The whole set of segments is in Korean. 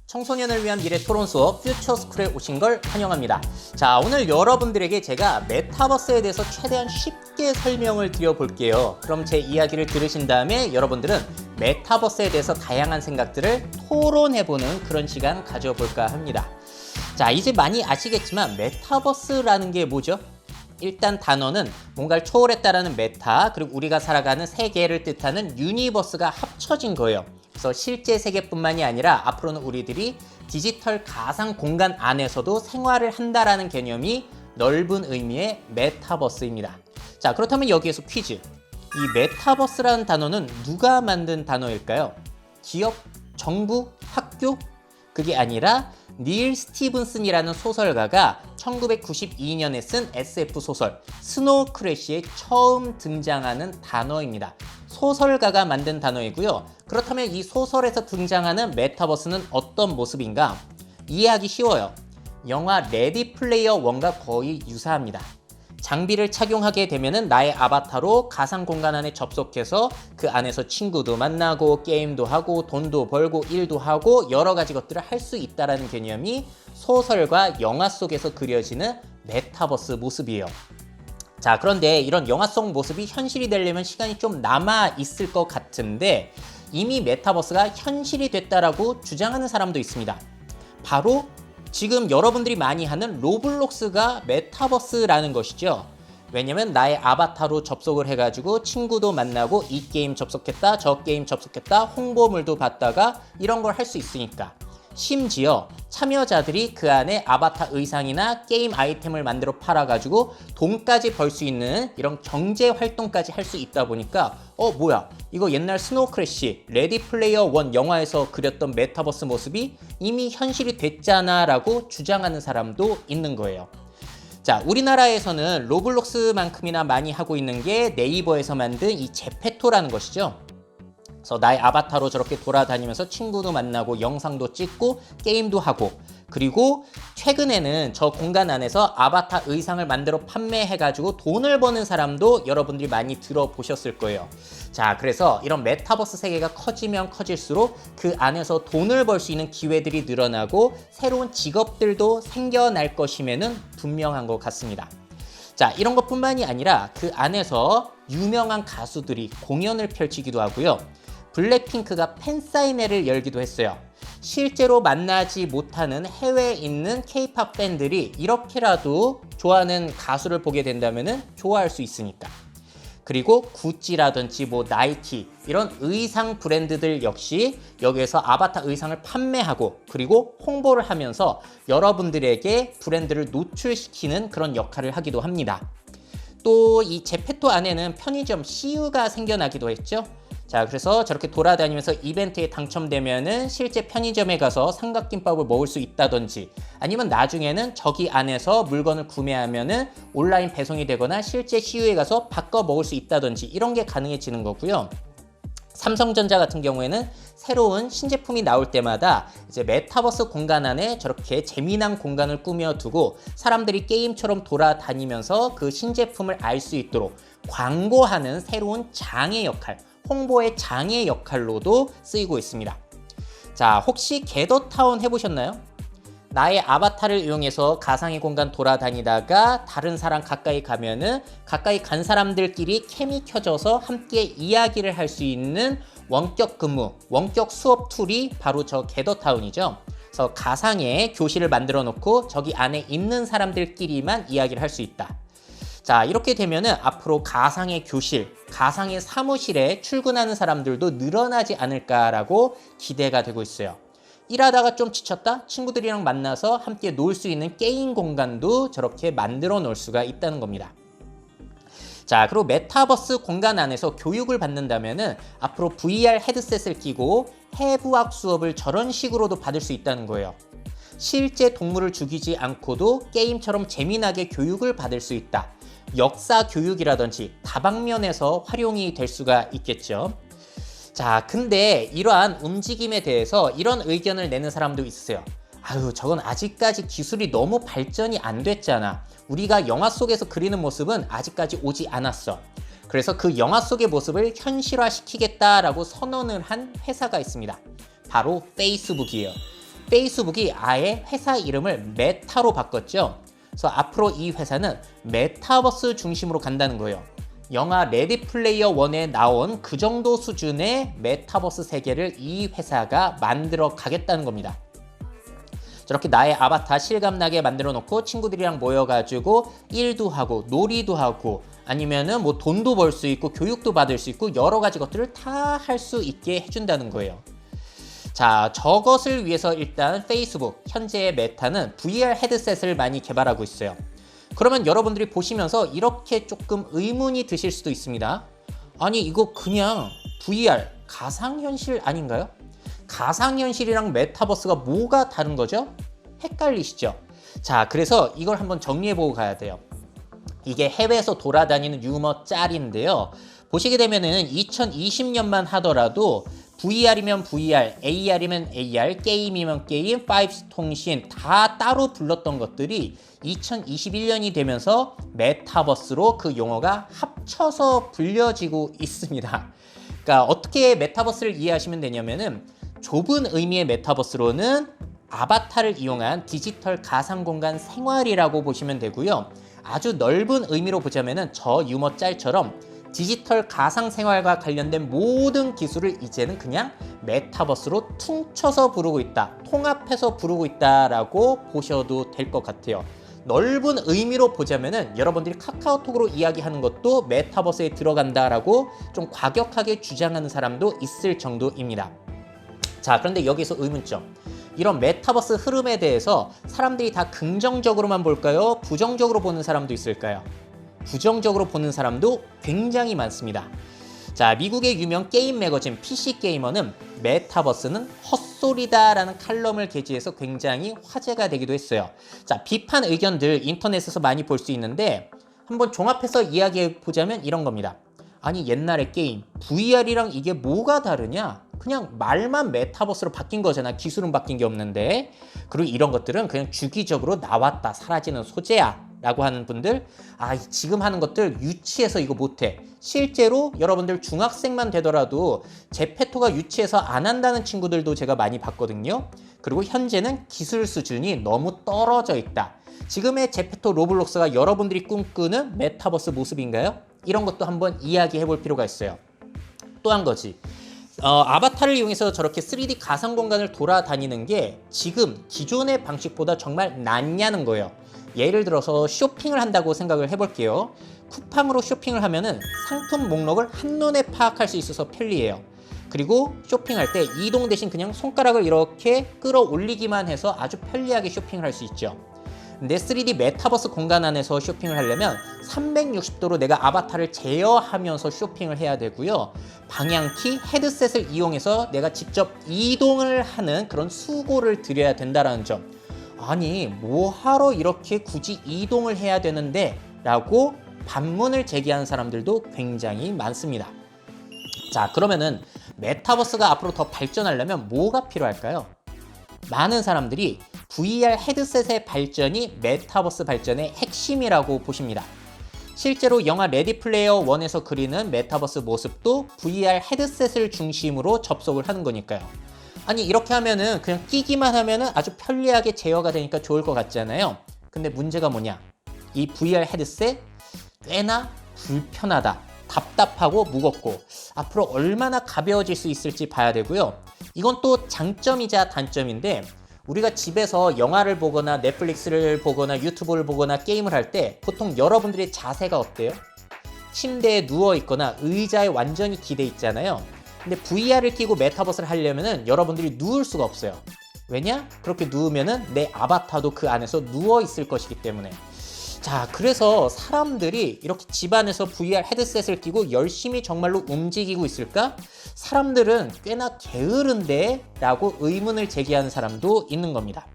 청소년을 위한 미래 토론 수업 퓨처스쿨에 오신 걸 환영합니다. 자, 오늘 여러분들에게 제가 메타버스에 대해서 최대한 쉽게 설명을 드려볼게요. 그럼 제 이야기를 들으신 다음에 여러분들은 메타버스에 대해서 다양한 생각들을 토론해보는 그런 시간 가져볼까 합니다. 자, 이제 많이 아시겠지만 메타버스라는 게 뭐죠? 일단 단어는 뭔가를 초월했다라는 메타, 그리고 우리가 살아가는 세계를 뜻하는 유니버스가 합쳐진 거예요. 그래서 실제 세계뿐만이 아니라 앞으로는 우리들이 디지털 가상 공간 안에서도 생활을 한다라는 개념이 넓은 의미의 메타버스입니다. 자, 그렇다면 여기에서 퀴즈. 이 메타버스라는 단어는 누가 만든 단어일까요? 기업, 정부, 학교? 그게 아니라 닐 스티븐슨이라는 소설가가 1992년에 쓴 SF 소설 스노우 크래시에 처음 등장하는 단어입니다. 소설가가 만든 단어이고요. 그렇다면 이 소설에서 등장하는 메타버스는 어떤 모습인가? 이해하기 쉬워요. 영화 레디 플레이어 1과 거의 유사합니다. 장비를 착용하게 되면은 나의 아바타로 가상 공간 안에 접속해서 그 안에서 친구도 만나고 게임도 하고 돈도 벌고 일도 하고 여러 가지 것들을 할 수 있다는 개념이 소설과 영화 속에서 그려지는 메타버스 모습이에요. 자, 그런데 이런 영화 속 모습이 현실이 되려면 시간이 좀 남아 있을 것 같은데 이미 메타버스가 현실이 됐다라고 주장하는 사람도 있습니다. 바로 지금 여러분들이 많이 하는 로블록스가 메타버스라는 것이죠. 왜냐면 나의 아바타로 접속을 해가지고 친구도 만나고 이 게임 접속했다, 저 게임 접속했다, 홍보물도 받다가 이런 걸 할 수 있으니까. 심지어 참여자들이 그 안에 아바타 의상이나 게임 아이템을 만들어 팔아가지고 돈까지 벌 수 있는 이런 경제 활동까지 할 수 있다 보니까 뭐야, 이거 옛날 스노우 크래시, 레디 플레이어 1 영화에서 그렸던 메타버스 모습이 이미 현실이 됐잖아 라고 주장하는 사람도 있는 거예요. 자, 우리나라에서는 로블록스만큼이나 많이 하고 있는 게 네이버에서 만든 이 제페토라는 것이죠. 그래서 나의 아바타로 저렇게 돌아다니면서 친구도 만나고 영상도 찍고 게임도 하고, 그리고 최근에는 저 공간 안에서 아바타 의상을 만들어 판매해가지고 돈을 버는 사람도 여러분들이 많이 들어보셨을 거예요. 자, 그래서 이런 메타버스 세계가 커지면 커질수록 그 안에서 돈을 벌 수 있는 기회들이 늘어나고 새로운 직업들도 생겨날 것임에는 분명한 것 같습니다. 자, 이런 것뿐만이 아니라 그 안에서 유명한 가수들이 공연을 펼치기도 하고요. 블랙핑크가 팬사인회를 열기도 했어요. 실제로 만나지 못하는 해외에 있는 K-팝 팬들이 이렇게라도 좋아하는 가수를 보게 된다면 좋아할 수 있으니까. 그리고 구찌라든지 나이키 이런 의상 브랜드들 역시 여기에서 아바타 의상을 판매하고 그리고 홍보를 하면서 여러분들에게 브랜드를 노출시키는 그런 역할을 하기도 합니다. 또 이 제페토 안에는 편의점 CU가 생겨나기도 했죠. 자, 그래서 저렇게 돌아다니면서 이벤트에 당첨되면은 실제 편의점에 가서 삼각김밥을 먹을 수 있다든지 아니면 나중에는 저기 안에서 물건을 구매하면은 온라인 배송이 되거나 실제 CU에 가서 바꿔 먹을 수 있다든지 이런 게 가능해지는 거고요. 삼성전자 같은 경우에는 새로운 신제품이 나올 때마다 이제 메타버스 공간 안에 저렇게 재미난 공간을 꾸며두고 사람들이 게임처럼 돌아다니면서 그 신제품을 알 수 있도록 광고하는 새로운 장의 역할, 홍보의 장의 역할로도 쓰이고 있습니다. 자, 혹시 겟더타운 해보셨나요? 나의 아바타를 이용해서 가상의 공간 돌아다니다가 다른 사람 가까이 가면은 가까이 간 사람들끼리 캠이 켜져서 함께 이야기를 할 수 있는 원격 근무, 원격 수업 툴이 바로 저 겟더타운이죠. 그래서 가상의 교실을 만들어 놓고 저기 안에 있는 사람들끼리만 이야기를 할 수 있다. 자, 이렇게 되면은 앞으로 가상의 교실, 가상의 사무실에 출근하는 사람들도 늘어나지 않을까라고 기대가 되고 있어요. 일하다가 좀 지쳤다? 친구들이랑 만나서 함께 놀 수 있는 게임 공간도 저렇게 만들어 놓을 수가 있다는 겁니다. 자, 그리고 메타버스 공간 안에서 교육을 받는다면은 앞으로 VR 헤드셋을 끼고 해부학 수업을 저런 식으로도 받을 수 있다는 거예요. 실제 동물을 죽이지 않고도 게임처럼 재미나게 교육을 받을 수 있다. 역사 교육이라든지 다방면에서 활용이 될 수가 있겠죠. 자, 근데 이러한 움직임에 대해서 이런 의견을 내는 사람도 있어요. 아유, 저건 아직까지 기술이 너무 발전이 안 됐잖아. 우리가 영화 속에서 그리는 모습은 아직까지 오지 않았어. 그래서 그 영화 속의 모습을 현실화시키겠다라고 선언을 한 회사가 있습니다. 바로 페이스북이에요. 페이스북이 아예 회사 이름을 메타로 바꿨죠. 그래서 앞으로 이 회사는 메타버스 중심으로 간다는 거예요. 영화 레디 플레이어 1에 나온 그 정도 수준의 메타버스 세계를 이 회사가 만들어 가겠다는 겁니다. 저렇게 나의 아바타 실감나게 만들어 놓고 친구들이랑 모여가지고 일도 하고 놀이도 하고 아니면은 뭐 돈도 벌 수 있고 교육도 받을 수 있고 여러 가지 것들을 다 할 수 있게 해준다는 거예요. 자, 저것을 위해서 일단 페이스북, 현재의 메타는 VR 헤드셋을 많이 개발하고 있어요. 그러면 여러분들이 보시면서 이렇게 조금 의문이 드실 수도 있습니다. 아니, 이거 그냥 VR, 가상현실 아닌가요? 가상현실이랑 메타버스가 뭐가 다른 거죠? 헷갈리시죠? 자, 그래서 이걸 한번 정리해보고 가야 돼요. 이게 해외에서 돌아다니는 유머 짤인데요. 보시게 되면은 2020년만 하더라도 VR이면 VR, AR이면 AR, 게임이면 게임, 5G 통신 다 따로 불렀던 것들이 2021년이 되면서 메타버스로 그 용어가 합쳐서 불려지고 있습니다. 그러니까 어떻게 메타버스를 이해하시면 되냐면은 좁은 의미의 메타버스로는 아바타를 이용한 디지털 가상공간 생활이라고 보시면 되고요. 아주 넓은 의미로 보자면은 저 유머 짤처럼 디지털 가상생활과 관련된 모든 기술을 이제는 그냥 메타버스로 퉁쳐서 부르고 있다, 통합해서 부르고 있다라고 보셔도 될 것 같아요. 넓은 의미로 보자면은 여러분들이 카카오톡으로 이야기하는 것도 메타버스에 들어간다라고 좀 과격하게 주장하는 사람도 있을 정도입니다. 자, 그런데 여기서 의문점. 이런 메타버스 흐름에 대해서 사람들이 다 긍정적으로만 볼까요? 부정적으로 보는 사람도 있을까요? 부정적으로 보는 사람도 굉장히 많습니다. 자, 미국의 유명 게임 매거진 PC게이머는 메타버스는 헛소리다라는 칼럼을 게재해서 굉장히 화제가 되기도 했어요. 자, 비판 의견들 인터넷에서 많이 볼 수 있는데 한번 종합해서 이야기해 보자면 이런 겁니다. 아니, 옛날의 게임 VR이랑 이게 뭐가 다르냐? 그냥 말만 메타버스로 바뀐 거잖아. 기술은 바뀐 게 없는데. 그리고 이런 것들은 그냥 주기적으로 나왔다 사라지는 소재야 라고 하는 분들, 아, 지금 하는 것들 유치해서 이거 못해. 실제로 여러분들 중학생만 되더라도 제페토가 유치해서 안 한다는 친구들도 제가 많이 봤거든요. 그리고 현재는 기술 수준이 너무 떨어져 있다. 지금의 제페토 로블록스가 여러분들이 꿈꾸는 메타버스 모습인가요? 이런 것도 한번 이야기해 볼 필요가 있어요. 또 한 가지, 아바타를 이용해서 저렇게 3D 가상 공간을 돌아다니는 게 지금 기존의 방식보다 정말 낫냐는 거예요. 예를 들어서 쇼핑을 한다고 생각을 해볼게요. 쿠팡으로 쇼핑을 하면은 상품 목록을 한눈에 파악할 수 있어서 편리해요. 그리고 쇼핑할 때 이동 대신 그냥 손가락을 이렇게 끌어올리기만 해서 아주 편리하게 쇼핑을 할 수 있죠. 근데 3D 메타버스 공간 안에서 쇼핑을 하려면 360도로 내가 아바타를 제어하면서 쇼핑을 해야 되고요. 방향키, 헤드셋을 이용해서 내가 직접 이동을 하는 그런 수고를 들여야 된다는 점. 아니, 뭐하러 이렇게 굳이 이동을 해야 되는데? 라고 반문을 제기하는 사람들도 굉장히 많습니다. 자, 그러면은 메타버스가 앞으로 더 발전하려면 뭐가 필요할까요? 많은 사람들이 VR 헤드셋의 발전이 메타버스 발전의 핵심이라고 보십니다. 실제로 영화 레디 플레이어 1에서 그리는 메타버스 모습도 VR 헤드셋을 중심으로 접속을 하는 거니까요. 아니, 이렇게 하면은 그냥 끼기만 하면은 아주 편리하게 제어가 되니까 좋을 것 같잖아요. 근데 문제가 뭐냐? 이 VR 헤드셋 꽤나 불편하다, 답답하고 무겁고 앞으로 얼마나 가벼워질 수 있을지 봐야 되고요. 이건 또 장점이자 단점인데, 우리가 집에서 영화를 보거나 넷플릭스를 보거나 유튜브를 보거나 게임을 할 때 보통 여러분들의 자세가 어때요? 침대에 누워 있거나 의자에 완전히 기대 있잖아요. 근데 VR을 끼고 메타버스를 하려면은 여러분들이 누울 수가 없어요. 왜냐? 그렇게 누우면은 내 아바타도 그 안에서 누워 있을 것이기 때문에. 자, 그래서 사람들이 이렇게 집안에서 VR 헤드셋을 끼고 열심히 정말로 움직이고 있을까? 사람들은 꽤나 게으른데? 라고 의문을 제기하는 사람도 있는 겁니다.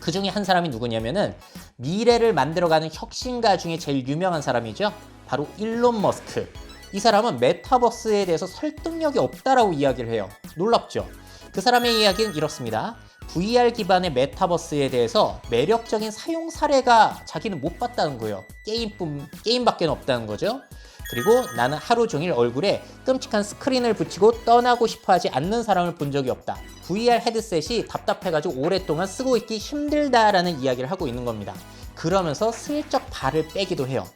그 중에 한 사람이 누구냐면은 미래를 만들어가는 혁신가 중에 제일 유명한 사람이죠. 바로 일론 머스크. 이 사람은 메타버스에 대해서 설득력이 없다라고 이야기를 해요. 놀랍죠? 그 사람의 이야기는 이렇습니다. VR 기반의 메타버스에 대해서 매력적인 사용 사례가 자기는 못 봤다는 거예요. 게임밖에 없다는 거죠. 그리고 나는 하루 종일 얼굴에 끔찍한 스크린을 붙이고 떠나고 싶어 하지 않는 사람을 본 적이 없다. VR 헤드셋이 답답해가지고 오랫동안 쓰고 있기 힘들다라는 이야기를 하고 있는 겁니다. 그러면서 슬쩍 발을 빼기도 해요.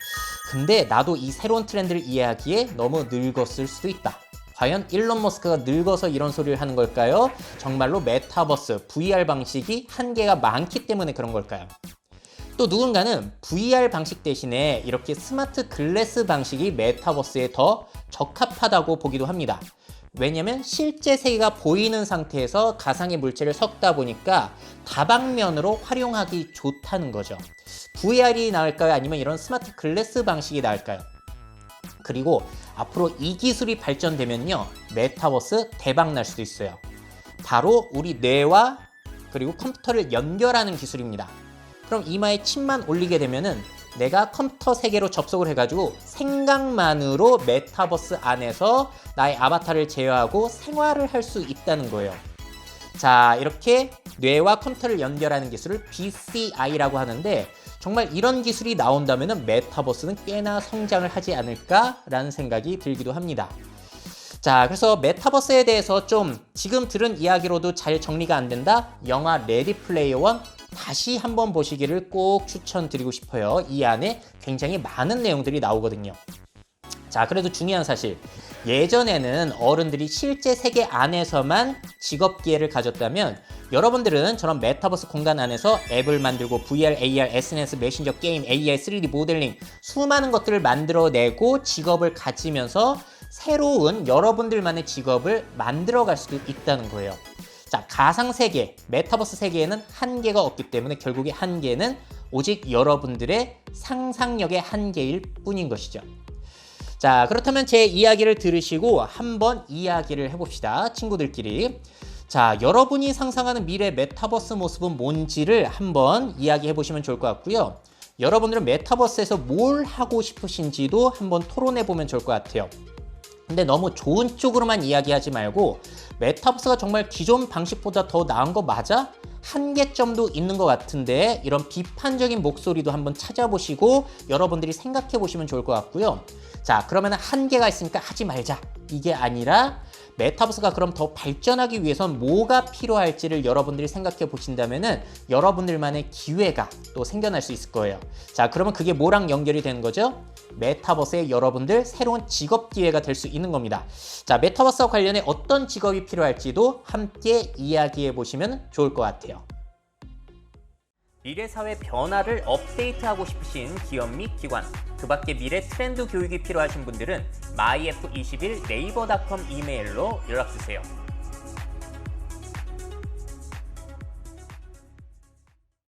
근데 나도 이 새로운 트렌드를 이해하기에 너무 늙었을 수도 있다. 과연 일론 머스크가 늙어서 이런 소리를 하는 걸까요? 정말로 메타버스, VR 방식이 한계가 많기 때문에 그런 걸까요? 또 누군가는 VR 방식 대신에 이렇게 스마트 글래스 방식이 메타버스에 더 적합하다고 보기도 합니다. 왜냐면 실제 세계가 보이는 상태에서 가상의 물체를 섞다 보니까 다방면으로 활용하기 좋다는 거죠. VR이 나을까요? 아니면 이런 스마트 글래스 방식이 나을까요? 그리고 앞으로 이 기술이 발전되면요, 메타버스 대박 날 수도 있어요. 바로 우리 뇌와 그리고 컴퓨터를 연결하는 기술입니다. 그럼 이마에 침만 올리게 되면은 내가 컴퓨터 세계로 접속을 해가지고 생각만으로 메타버스 안에서 나의 아바타를 제어하고 생활을 할 수 있다는 거예요. 자, 이렇게 뇌와 컴퓨터를 연결하는 기술을 BCI라고 하는데, 정말 이런 기술이 나온다면 메타버스는 꽤나 성장을 하지 않을까라는 생각이 들기도 합니다. 자, 그래서 메타버스에 대해서 좀 지금 들은 이야기로도 잘 정리가 안 된다? 영화 레디 플레이어 원 다시 한번 보시기를 꼭 추천드리고 싶어요. 이 안에 굉장히 많은 내용들이 나오거든요. 자, 그래도 중요한 사실, 예전에는 어른들이 실제 세계 안에서만 직업 기회를 가졌다면 여러분들은 저런 메타버스 공간 안에서 앱을 만들고 VR, AR, SNS, 메신저, 게임, AI, 3D 모델링 수많은 것들을 만들어내고 직업을 가지면서 새로운 여러분들만의 직업을 만들어갈 수도 있다는 거예요. 자, 가상세계, 메타버스 세계에는 한계가 없기 때문에 결국에 한계는 오직 여러분들의 상상력의 한계일 뿐인 것이죠. 자, 그렇다면 제 이야기를 들으시고 한번 이야기를 해봅시다. 친구들끼리. 자, 여러분이 상상하는 미래 메타버스 모습은 뭔지를 한번 이야기해보시면 좋을 것 같고요. 여러분들은 메타버스에서 뭘 하고 싶으신지도 한번 토론해보면 좋을 것 같아요. 근데 너무 좋은 쪽으로만 이야기하지 말고 메타버스가 정말 기존 방식보다 더 나은 거 맞아? 한계점도 있는 것 같은데 이런 비판적인 목소리도 한번 찾아보시고 여러분들이 생각해 보시면 좋을 것 같고요. 자, 그러면 한계가 있으니까 하지 말자, 이게 아니라 메타버스가 그럼 더 발전하기 위해선 뭐가 필요할지를 여러분들이 생각해 보신다면은 여러분들만의 기회가 또 생겨날 수 있을 거예요. 자, 그러면 그게 뭐랑 연결이 되는 거죠? 메타버스에 여러분들 새로운 직업 기회가 될 수 있는 겁니다. 자, 메타버스와 관련해 어떤 직업이 필요할지도 함께 이야기해 보시면 좋을 것 같아요. 미래 사회 변화를 업데이트하고 싶으신 기업 및 기관, 그 밖에 미래 트렌드 교육이 필요하신 분들은 myf21 네이버닷컴 이메일로 연락주세요.